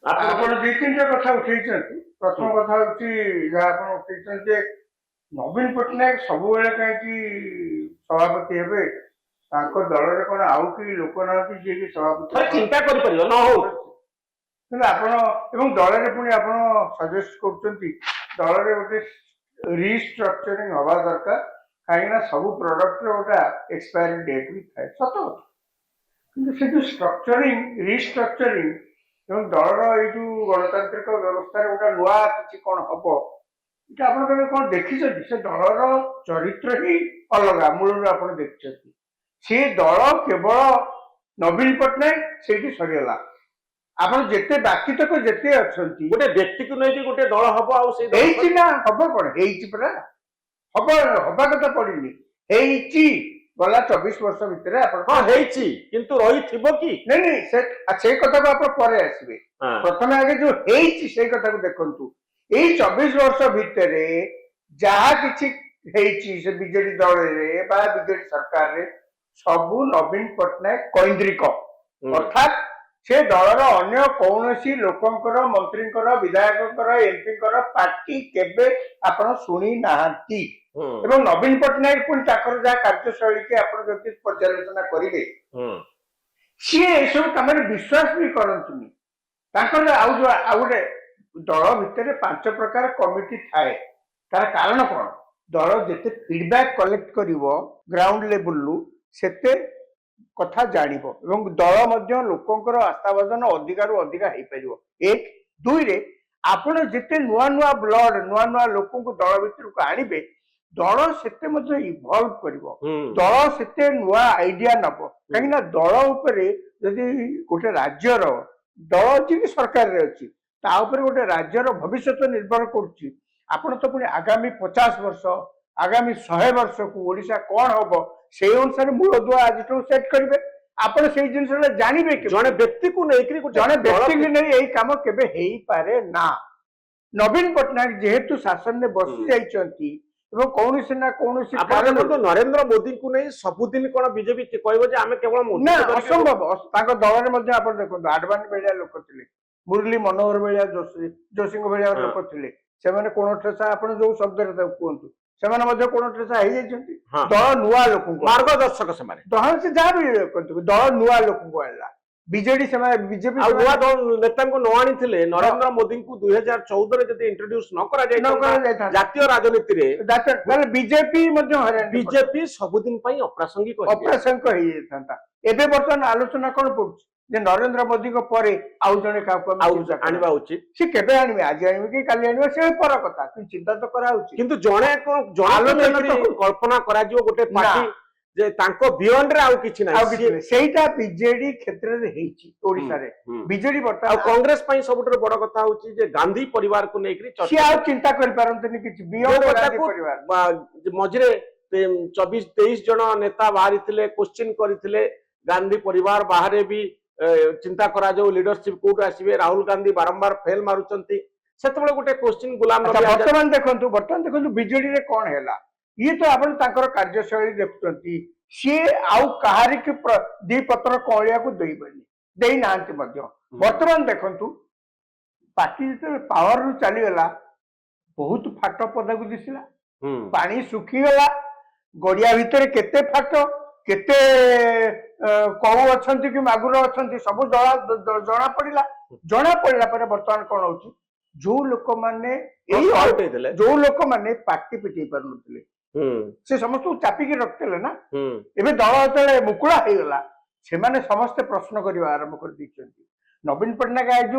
ଆପଣ ଦି ତିନିଟା କଥା ଉଠେଇଛନ୍ତି। ପ୍ରଥମ କଥା ହଉଛି ଯାହା ଆପଣ ଉଠେଇଛନ୍ତି ଯେ ନବୀନ ପଟ୍ଟନାୟକ ସବୁବେଳେ କାହିଁକି ସଭାପତି ହେବେ, ତାଙ୍କ ଦଳରେ କଣ ଆଉ କେହି ଲୋକ ନାହାନ୍ତି ଯିଏକି ସଭାପତି ଚିନ୍ତା କରିପାରିବ ନ ହଉ କିନ୍ତୁ ଆପଣ ଏବଂ ଦଳରେ ପୁଣି ଆପଣ ସଜେଷ୍ଟ କରୁଛନ୍ତି ଦଳରେ ଗୋଟେ ରିଷ୍ଟ୍ରକ୍ଚରିଂ ହବା ଦରକାର, କାହିଁକି ନା ସବୁ ପ୍ରଡକ୍ଟର ଗୋଟେ ଏକ୍ସପାୟରି ଡେଟ୍ ବି ଥାଏ, ସତ କଥା। କିନ୍ତୁ ସେ ଯୋଉ ଷ୍ଟ୍ରକ୍ଚରିଂ ରିଷ୍ଟ୍ରକ୍ଚରିଂ ଏବଂ ଦଳର ଏଇ ଯୋଉ ଗଣତାନ୍ତ୍ରିକ ବ୍ୟବସ୍ଥାରେ ଗୋଟେ ନୂଆ କିଛି କଣ ହବ, এটা ଆପଣ କେବେ କଣ ଦେଖିଛନ୍ତି? ସେ ଦଳର ଚରିତ୍ର ହିଁ ଅଲଗା, ମୂଳରୁ ଆପଣ ଦେଖିଛନ୍ତି। ସେ ଦଳ କେବଳ ନବୀନ ପଟ୍ଟନାୟକ ସେଇଠି ସରିଗଲା। ଆପଣ ଯେତେ ବାକି ତକ ଯେତେ ଅଛନ୍ତି ଗୋଟେ ବ୍ୟକ୍ତିକୁ ନେଇକି ଗୋଟେ ଦଳ ହବ ଆଉ ସେଇ ହେଇଛି ନା ହବ କଣ ହେଇଛି ପରା, ହବ ହବା କଥା ପଡିନି, ହେଇଛି ଗଲା 24 ବର୍ଷ ଭିତରେ ଆପଣ ହଁ ହେଇଛି କିନ୍ତୁ ରହିଥିବ କି ନାଇଁ ନାଇଁ ସେ କଥାକୁ ଆପଣ ପରେ ଆସିବେ। ପ୍ରଥମେ ଆଗେ ଯୋଉ ହେଇଛି ସେଇ କଥାକୁ ଦେଖନ୍ତୁ। ଏଇ 24 ବର୍ଷ ଭିତରେ ଯାହା କିଛି ହେଇଛି ସେ ବିଜେଡି ଦଳରେ ବା ବିଜେଡି ସରକାରରେ ସବୁ ନବୀନ ପଟ୍ଟନାୟକ କୈନ୍ଦ୍ରିକ, ଅର୍ଥାତ୍ ସେ ଦଳର ଅନ୍ୟ କୌଣସି ଲୋକଙ୍କର, ମନ୍ତ୍ରୀଙ୍କର, ବିଧାୟକଙ୍କର, ଏମପିଙ୍କର ପାର୍ଟି କେବେ ଆପଣ ଶୁଣି ନାହାନ୍ତି। ଏବଂ ନବୀନ ପଟ୍ଟନାୟକ ପୁଣି ତାଙ୍କର ଯାହା କାର୍ଯ୍ୟଶୈଳୀକି ଆପଣ ଯଦି ପର୍ଯ୍ୟାଲୋଚନା କରିବେ, ସିଏ ଏସବୁ କାମରେ ବିଶ୍ୱାସ ବି କରନ୍ତୁନି। ତାଙ୍କର ଆଉ ଗୋଟେ ଦଳ ଭିତରେ 5 ପ୍ରକାର କମିଟି ଥାଏ। ତାର କାରଣ କଣ? ଦଳ ଯେତେ ଫିଡବ୍ୟାକ୍ କଲେକ୍ଟ କରିବ ଗ୍ରାଉଣ୍ଡ ଲେବୁଲରୁ ସେତେ କଥା ଜାଣିବ ଏବଂ ଦଳ ମଧ୍ୟ ଲୋକଙ୍କର ଆସ୍ଥାଭାଜନ ଅଧିକାରୁ ଅଧିକା ହେଇପାରିବ। 1 2ରେ ଆପଣ ଯେତେ ନୂଆ ନୂଆ ବ୍ଲଡ, ନୂଆ ନୂଆ ଲୋକଙ୍କୁ ଦଳ ଭିତରକୁ ଆଣିବେ, ଦଳ ସେତେ ମଧ୍ୟ ଇଭଲ୍ଭ କରିବ, ଦଳ ସେତେ ନୂଆ ଆଇଡିଆ ନବ। କାହିଁକି ନା ଦଳ ଉପରେ ଯଦି ଗୋଟେ ରାଜ୍ୟର ଦଳ ଅଛି କି ସରକାରରେ ଅଛି, ତା ଉପରେ ଗୋଟେ ରାଜ୍ୟର ଭବିଷ୍ୟତ ନିର୍ଭର କରୁଛି। ଆପଣ ତ ପୁଣି ଆଗାମୀ 50 ବର୍ଷ, ଆଗାମୀ 100 ବର୍ଷକୁ ଓଡିଶା କଣ ହବ ସେଇ ଅନୁସାରେ ମୂଳଦୁଆ ଆଜିଠୁ ସେଟ୍ କରିବେ। ଆପଣ ସେଇ ଜିନିଷଟା ଜାଣିବେ କି ଜଣେ ବ୍ୟକ୍ତିକୁ ନେଇକି ଜଣେ ବ୍ୟକ୍ତିକୁ ନେଇ ଏଇ କାମ କେବେ ହେଇପାରେ ନା। ନବୀନ ପଟ୍ଟନାୟକ ଯେହେତୁ ଶାସନରେ ବସି ଯାଇଛନ୍ତି ଏବଂ କୌଣସି ନା କୌଣସି କାରଣରୁ ନରେନ୍ଦ୍ର ମୋଦିଙ୍କୁ ନେଇ ସବୁଦିନ କଣ ବିଜେପି କହିବ ଯେ ଆମେ କେବଳ ନା, ଅସମ୍ଭବ। ତାଙ୍କ ଦଳରେ ମଧ୍ୟ ଆପଣ ଦେଖନ୍ତୁ ଆଡଭାନୀ ଭଳିଆ ଲୋକ ଥିଲେ, ମୁରଲୀ ମନୋହର ଭଳିଆ ଯୋଶୀଙ୍କ ଭଳିଆ ଲୋକ ଥିଲେ। ସେମାନେ କୋଣଠେସା, ଆପଣ ଯୋଉ ଶବ୍ଦରେ ତାକୁ କୁହନ୍ତୁ, ସେମାନେ ମଧ୍ୟ କୋଣଠେସା ହେଇଯାଇଛନ୍ତି। ଦଳ ନୂଆ ଲୋକଙ୍କୁ, ମାର୍ଗଦର୍ଶକ ସେମାନେ, ଦଳ ସେ ଯାହା ବି କୁହନ୍ତୁ, ଦଳ ନୂଆ ଲୋକଙ୍କୁ ଆଣିଲା। ବିଜେଡି ସେମାନେ ବିଜେପି ନୂଆ ନେତାଙ୍କୁ ନ ଆଣିଥିଲେ ନରେନ୍ଦ୍ର ମୋଦିଙ୍କୁ 2014ରେ ଯଦି ଇଣ୍ଟ୍ରୋଡ୍ୟୁସ ନ କରାଯାଇଥାନ୍ତା ଜାତୀୟ ରାଜନୀତିରେ, ତାହେଲେ ବିଜେପି ମଧ୍ୟ ହଇରାଣ, ବିଜେପି ସବୁଦିନ ପାଇଁ ଅପ୍ରାସଙ୍ଗିକ ହେଇଯାଇଥାନ୍ତା। ଏବେ ବର୍ତ୍ତମାନ ଆଲୋଚନା କଣ ପଡୁଛି ଯେ ନରେନ୍ଦ୍ର ମୋଦିଙ୍କ ପରେ ଆଉ ଜଣେ କାହାକୁ ଆଣିବା ଉଚିତ। ସେ କେବେ ଆଣିବେ, ଆଜି ଆଣିବେ କି କାଲି ଆଣିବେ ସେ ପର କଥା, କିନ୍ତୁ ଚିନ୍ତା ତ କରାହଉଛି। କିନ୍ତୁ ଜଣେ କଳ୍ପନା କରାଯିବ ଗୋଟେ ପାର୍ଟି ଯେ ତାଙ୍କ ବିୟଣ୍ଡରେ ଆଉ କିଛି ନାହିଁ, ସେଇଟା ବିଜେଡି କ୍ଷେତ୍ରରେ ହେଇଛି ଓଡିଶାରେ। ବିଜେଡି ବର୍ତ୍ତମାନ କଂଗ୍ରେସ ପାଇଁ ସବୁଠାରୁ ବଡ କଥା ହଉଛି ଯେ ଗାନ୍ଧୀ ପରିବାରକୁ ନେଇକି ସିଏ ଆଉ ଚିନ୍ତା କରିପାରନ୍ତିନି କିଛି, ମଝିରେ 24-23 ଜଣ ନେତା ବାହାରିଥିଲେ, କ୍ୱେଶ୍ଚିନ୍ କରିଥିଲେ ଗାନ୍ଧୀ ପରିବାର ବାହାରେ ବି ଚିନ୍ତା କରାଯାଉ ଲିଡରସିପ କୋଉଠୁ ଆସିବେ, ରାହୁଲ ଗାନ୍ଧୀ ବାରମ୍ବାର ଫେଲ ମାରୁଛନ୍ତି, ସେତେବେଳେ ଗୋଟେ କ୍ୱେଶ୍ଚିନ୍ ଗୁଲାମ ନବୀ ଆଜାଦ। ବର୍ତ୍ତମାନ ଦେଖନ୍ତୁ ବିଜେଡିରେ କଣ ହେଲା। ଇଏ ତ ଆପଣ ତାଙ୍କର କାର୍ଯ୍ୟଶୈଳୀ ଦେଖୁଛନ୍ତି, ସିଏ ଆଉ କାହାରିକି ଦି ପତ୍ର କଳିଆକୁ ଦେଇନାହାନ୍ତି ମଧ୍ୟ। ବର୍ତ୍ତମାନ ଦେଖନ୍ତୁ ପାର୍ଟି ଯେତେବେଳେ ପାୱାରରୁ ଚାଲିଗଲା, ବହୁତ ଫାଟ ପଦାକୁ ଦିଶିଲା, ପାଣି ଶୁଖିଗଲା, ଗଡିଆ ଭିତରେ କେତେ ଫାଟ, କେତେ କଉ ଅଛନ୍ତି କି ମାଗୁର ଅଛନ୍ତି ସବୁ ଜଣା ପଡିଲା। ଜଣା ପଡିଲା ପରେ ବର୍ତ୍ତମାନ କଣ ହଉଛି, ଯୋଉ ଲୋକମାନେ ଯୋଉ ଲୋକମାନେ ପାର୍ଟି ପିଟେଇ ପାରୁନଥିଲେ ସେ ସମସ୍ତଙ୍କୁ ଚାପିକି ରଖିଥିଲେ ନା। ଏବେ ଦଳ ଯେତେବେଳେ ମୁକୁଳା ହେଇଗଲା, ସେମାନେ ସମସ୍ତେ ପ୍ରଶ୍ନ କରିବା ଆରମ୍ଭ କରିଦେଇଛନ୍ତି। ନବୀନ ପଟ୍ଟନାୟକ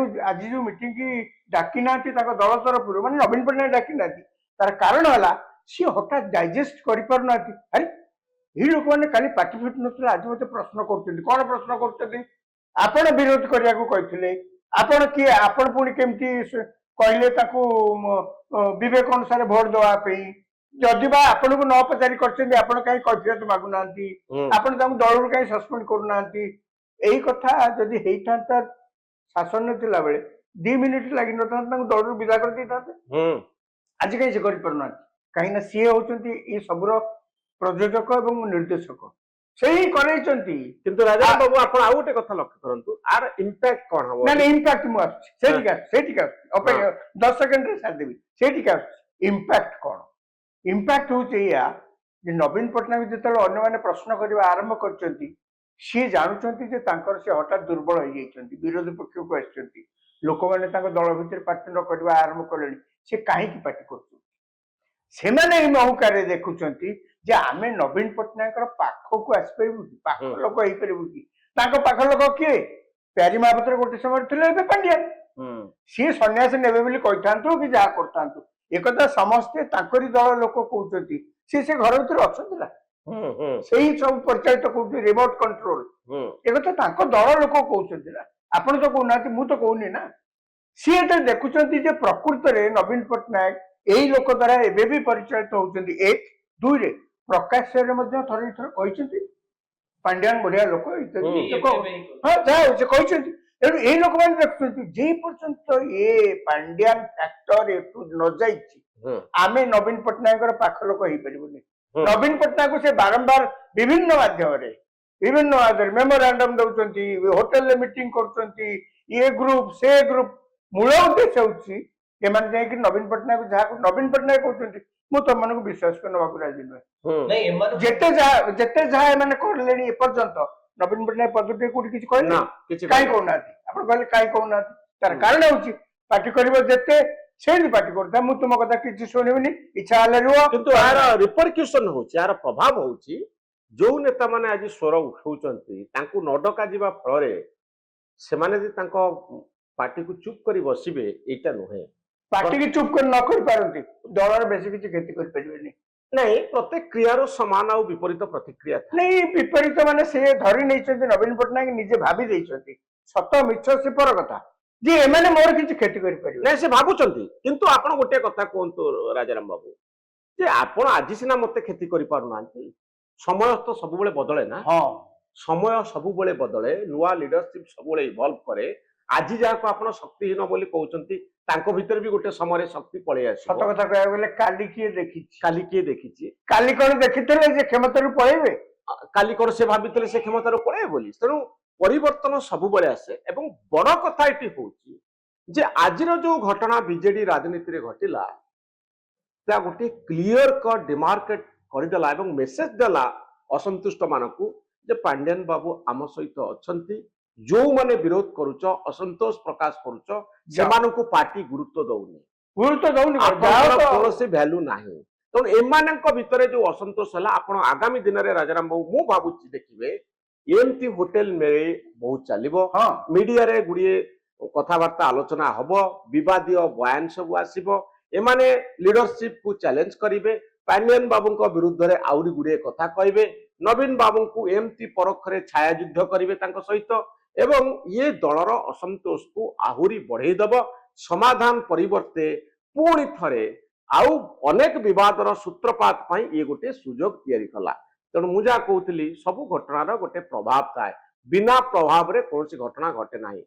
ଆଜି ଯୋଉ ମିଟିଂ କି ଡାକି ନାହାନ୍ତି ତାଙ୍କ ଦଳ ତରଫରୁ, ମାନେ ନବୀନ ପଟ୍ଟନାୟକ ଡାକି ନାହାନ୍ତି, ତାର କାରଣ ହେଲା ସିଏ ହଠାତ୍ ଡାଇଜେଷ୍ଟ କରିପାରୁନାହାନ୍ତି। ଆରେ ଏଇ ଲୋକମାନେ କାଲି ପାର୍ଟି ଫିଟୁ ନଥିଲେ, ଆଜି ମତେ ପ୍ରଶ୍ନ କରୁଛନ୍ତି। କଣ ପ୍ରଶ୍ନ କରୁଛନ୍ତି? ଆପଣ ବିରୋଧ କରିବାକୁ କହିଥିଲେ, ଆପଣ କିଏ, ଆପଣ ପୁଣି କେମିତି କହିଲେ ତାକୁ ବିବେକ ଅନୁସାରେ ଭୋଟ ଦେବା ପାଇଁ? ଯଦି ବା ଆପଣଙ୍କୁ ନ ପଚାରି କରିଛନ୍ତି, ଆପଣ କାହିଁ କୈଫିୟତ ମାଗୁନାହାନ୍ତି, ଆପଣ ତାଙ୍କୁ ଦଳରୁ କାହିଁ ସସ୍ପେଣ୍ଡ କରୁନାହାନ୍ତି? ଏଇ କଥା ଯଦି ହେଇଥାନ୍ତା ଶାସନରେ ଥିଲା ବେଳେ 2 ମିନିଟ ଲାଗିନଥାନ୍ତା, ତାଙ୍କୁ ଦଳରୁ ବିଦା କରିଦେଇଥାନ୍ତେ। ଆଜି କାହିଁ ସେ କରିପାରୁନାହାନ୍ତି? କାହିଁକି ନା ସିଏ ହଉଛନ୍ତି ଏଇ ସବୁର ପ୍ରଯୋଜକ ଏବଂ ନିର୍ଦ୍ଦେଶକ। ସେଇ କରେଇଛନ୍ତି। କିନ୍ତୁ ରାଜା ବାବୁ ଆପଣ ଆଉ ଗୋଟେ କଥା ଲକ୍ଷ୍ୟ କରନ୍ତୁ ଆର ଇମ୍ପାକ୍ଟ କଣ ହବ? ନା ଇମ୍ପାକ୍ଟ ମୁଁ ଆସୁଛି ସେଇଠିକି ଆସୁଛି ଅପେକ୍ଷା 10 ସେକେଣ୍ଡରେ ସାରିଦେବି। ସେଇଠିକି ଆସୁଛି ଇମ୍ପାକ୍ଟ କଣ? ଇମ୍ପାକ୍ଟ ହଉଛି ଏଇଆ ଯେ ନବୀନ ପଟ୍ଟନାୟକ ଯେତେବେଳେ ଅନ୍ୟମାନେ ପ୍ରଶ୍ନ କରିବା ଆରମ୍ଭ କରିଛନ୍ତି ସିଏ ଜାଣୁଛନ୍ତି ଯେ ତାଙ୍କର ସେ ହଠାତ୍ ଦୁର୍ବଳ ହେଇଯାଇଛନ୍ତି, ବିରୋଧୀ ପକ୍ଷକୁ ଆସିଛନ୍ତି, ଲୋକମାନେ ତାଙ୍କ ଦଳ ଭିତରେ ପାଟି ନ କରିବା ଆରମ୍ଭ କଲେଣି। ସେ କାହିଁକି ପାଟି କରୁଛନ୍ତି? ସେମାନେ ଏଇ ମହୁକାରେ ଦେଖୁଛନ୍ତି ଯେ ଆମେ ନବୀନ ପଟ୍ଟନାୟକର ପାଖକୁ ଆସିପାରିବୁ କି, ପାଖ ଲୋକ ହେଇପାରିବୁ କି? ତାଙ୍କ ପାଖ ଲୋକ କିଏ? ପ୍ୟାରୀ ମହାପାତ୍ର ଗୋଟେ ସମୟରେ ଥିଲେ, ଏବେ ପାଣ୍ଡିଆନ। ସିଏ ସନ୍ନ୍ୟାସ ନେବେ ବୋଲି କହିଥାନ୍ତୁ କି ଯାହା କରିଥାନ୍ତୁ, ଏକଥା ସମସ୍ତେ ତାଙ୍କରି ଦଳ ଲୋକ କହୁଛନ୍ତି। ସେ ଘର ଭିତରେ ଅଛନ୍ତି ନା, ସେଇ ସବୁ ପରିଚାଳିତ କରୁଛି ରିମୋଟ କଣ୍ଟ୍ରୋଲ, ଏକଥା ତାଙ୍କ ଦଳ ଲୋକ କହୁଛନ୍ତି ନା, ଆପଣ ତ କହୁନାହାନ୍ତି, ମୁଁ ତ କହୁନି ନା। ସିଏ ଯେତେବେଳେ ଦେଖୁଛନ୍ତି ଯେ ପ୍ରକୃତରେ ନବୀନ ପଟ୍ଟନାୟକ ଏଇ ଲୋକ ଦ୍ୱାରା ଏବେ ବି ପରିଚାଳିତ ହଉଛନ୍ତି, ଏକ ଦୁଇରେ ପ୍ରକାଶରେ ମଧ୍ୟ ଥରେ ଥରେ କହିଛନ୍ତି ପାଣ୍ଡିଆନ ବଢିଆ ଲୋକ ହଁ ଯାହା ହଉଛି କହିଛନ୍ତି। ତେଣୁ ଏଇ ଲୋକମାନେ ଦେଖୁଛନ୍ତି ଯେ ପର୍ଯ୍ୟନ୍ତ ଏ ପାଣ୍ଡିଆନ ଫ୍ୟାକ୍ଟର ଏଠୁ ନ ଯାଇଛି ଆମେ ନବୀନ ପଟ୍ଟନାୟକର ପାଖ ଲୋକ ହେଇପାରିବୁନି। ନବୀନ ପଟ୍ଟନାୟକ ସେ ବାରମ୍ବାର ବିଭିନ୍ନ ମାଧ୍ୟମରେ ମେମୋରାଣ୍ଡମ ଦଉଛନ୍ତି, ହୋଟେଲରେ ମିଟିଂ କରୁଛନ୍ତି, ଏ ଗ୍ରୁପ ସେ ଗ୍ରୁପ। ମୂଳ ଉଦ୍ଦେଶ୍ୟ ହଉଛି ଏମାନେ ଯାଇକି ନବୀନ ପଟ୍ଟନାୟକ ଯାହାକୁ ନବୀନ ପଟ୍ଟନାୟକ କହୁଛନ୍ତି ମୁଁ ତମମାନଙ୍କୁ ବିଶ୍ୱାସ କରି ନେବାକୁ ରାଜି ନୁହେଁ। ଯେତେ ଯାହା ଏମାନେ କରିଲେଣି ଏପର୍ଯ୍ୟନ୍ତ ନବୀନ ପଟ୍ଟନାୟକ ପଦଟି କୋଉଠି କିଛି କହିଲେ କାହିଁ କହୁନାହାନ୍ତି? ଆପଣ କହିଲେ କାହିଁ କହୁନାହାନ୍ତି? ତାର କାରଣ ହଉଛି ପାର୍ଟି କରିବ ଯେତେ ସେମିତି ପାର୍ଟି କରୁଥା, ମୁଁ ତୁମ କଥା କିଛି ଶୁଣିବିନି, ଇଚ୍ଛା ହେଲେ ରୁହ। କିନ୍ତୁ ଏହାର ରିପରକ୍ୟୁସନ ହଉଛି, ଏହାର ପ୍ରଭାବ ହଉଛି ଯୋଉ ନେତା ମାନେ ଆଜି ସ୍ୱର ଉଠାଉଛନ୍ତି ତାଙ୍କୁ ନ ଡକାଯିବା ଫଳରେ ସେମାନେ ଯଦି ତାଙ୍କ ପାର୍ଟିକୁ ଚୁପ୍ କରି ବସିବେ, ଏଇଟା ନୁହେଁ। ପାର୍ଟିକି ଚୁପ୍ କରି ନ କରିପାରନ୍ତି ଦଳର ବେଶୀ କିଛି କ୍ଷତି କରିପାରିବେନି। ନାଇଁ, ପ୍ରତ୍ୟେକ କ୍ରିୟାର ସମାନ ଆଉ ବିପରୀତ ପ୍ରତିକ୍ରିୟା ନାଇଁ, ବିପରୀତ ମାନେ ସେ ଧରି ନେଇଛନ୍ତି, ନବୀନ ପଟ୍ଟନାୟକ ନିଜେ ଭାବି ଦେଇଛନ୍ତି, ସତ ମିଛ ସେ ପର କଥା, ଯେ ଏମାନେ ମୋର କିଛି କ୍ଷତି କରିପାରିବେ ନାଇଁ, ସେ ଭାବୁଛନ୍ତି। କିନ୍ତୁ ଆପଣ ଗୋଟେ କଥା କୁହନ୍ତୁ ରାଜାରାମ ବାବୁ, ଯେ ଆପଣ ଆଜି ସିନା ମତେ କ୍ଷତି କରିପାରୁନାହାନ୍ତି, ସମୟ ତ ସବୁବେଳେ ବଦଳେ ନା। ହଁ, ସମୟ ସବୁବେଳେ ବଦଳେ, ନୂଆ ଲିଡରସିପ ସବୁବେଳେ ଇଭଲ୍ଭ କରେ। ଆଜି ଯାହାକୁ ଆପଣ ଶକ୍ତିହୀନ ବୋଲି କହୁଛନ୍ତି ତାଙ୍କ ଭିତରେ ବି ଗୋଟେ ସମୟରେ ଶକ୍ତି ପଳେଇ ଆସିବ। ସତ କଥା କହିବାକୁ ଗଲେ କାଲି କିଏ ଦେଖିଛି? କାଲି କଣ ଦେଖିଥିଲେ ଯେ କ୍ଷମତାରୁ ପଳେଇବେ? କାଲି କଣ ସେ ଭାବିଥିଲେ ସେ କ୍ଷମତାରୁ ପଳେଇବେ ବୋଲି? ତେଣୁ ପରିବର୍ତ୍ତନ ସବୁବେଳେ ଆସେ। ଏବଂ ବଡ କଥା ଏଠି ହଉଛି ଯେ ଆଜିର ଯୋଉ ଘଟଣା ବିଜେଡି ରାଜନୀତିରେ ଘଟିଲା, ତା ଗୋଟେ କ୍ଲିୟର କଟ୍ ଡିମାର୍କେଟ କରିଦେଲା ଏବଂ ମେସେଜ ଦେଲା ଅସନ୍ତୁଷ୍ଟ ମାନଙ୍କୁ ଯେ ପାଣ୍ଡିଆନ ବାବୁ ଆମ ସହିତ ଅଛନ୍ତି। ଯୋଉମାନେ ବିରୋଧ କରୁଛ, ଅସନ୍ତୋଷ ପ୍ରକାଶ କରୁଛ, ସେମାନଙ୍କୁ ପାର୍ଟି ଗୁରୁତ୍ୱ ଦଉନି, କୌଣସି ଭ୍ୟାଲୁ ନାହିଁ। ତେଣୁ ଏମାନଙ୍କ ଭିତରେ ଯୋଉ ଅସନ୍ତୋଷ ହେଲା, ଆପଣ ଆଗାମୀ ଦିନରେ ରାଜାରାମ ବାବୁ ମୁଁ ଭାବୁଛି ଦେଖିବେ ଏମିତି ହୋଟେଲ ମେଳେ ବହୁତ ଚାଲିବ, ମିଡିଆରେ ଗୁଡିଏ କଥାବାର୍ତ୍ତା ଆଲୋଚନା ହବ, ବିବାଦୀୟ ବୟାନ ସବୁ ଆସିବ, ଏମାନେ ଲିଡରସିପ କୁ ଚ୍ୟାଲେଞ୍ଜ କରିବେ, ପାଣ୍ଡିଆନ ବାବୁଙ୍କ ବିରୁଦ୍ଧରେ ଆହୁରି ଗୁଡିଏ କଥା କହିବେ, ନବୀନ ବାବୁଙ୍କୁ ଏମିତି ପରୋକ୍ଷରେ ଛାୟା ଯୁଦ୍ଧ କରିବେ ତାଙ୍କ ସହିତ, ଏବଂ ଇଏ ଦଳର ଅସନ୍ତୋଷକୁ ଆହୁରି ବଢେଇ ଦବ। ସମାଧାନ ପରିବର୍ତ୍ତେ ପୁଣି ଥରେ ଆଉ ଅନେକ ବିବାଦର ସୂତ୍ରପାତ ପାଇଁ ଇଏ ଗୋଟେ ସୁଯୋଗ ତିଆରି କଲା। ତେଣୁ ମୁଁ ଯାହା କହୁଥିଲି, ସବୁ ଘଟଣାର ଗୋଟେ ପ୍ରଭାବ ଥାଏ, ବିନା ପ୍ରଭାବରେ କୌଣସି ଘଟଣା ଘଟେ ନାହିଁ।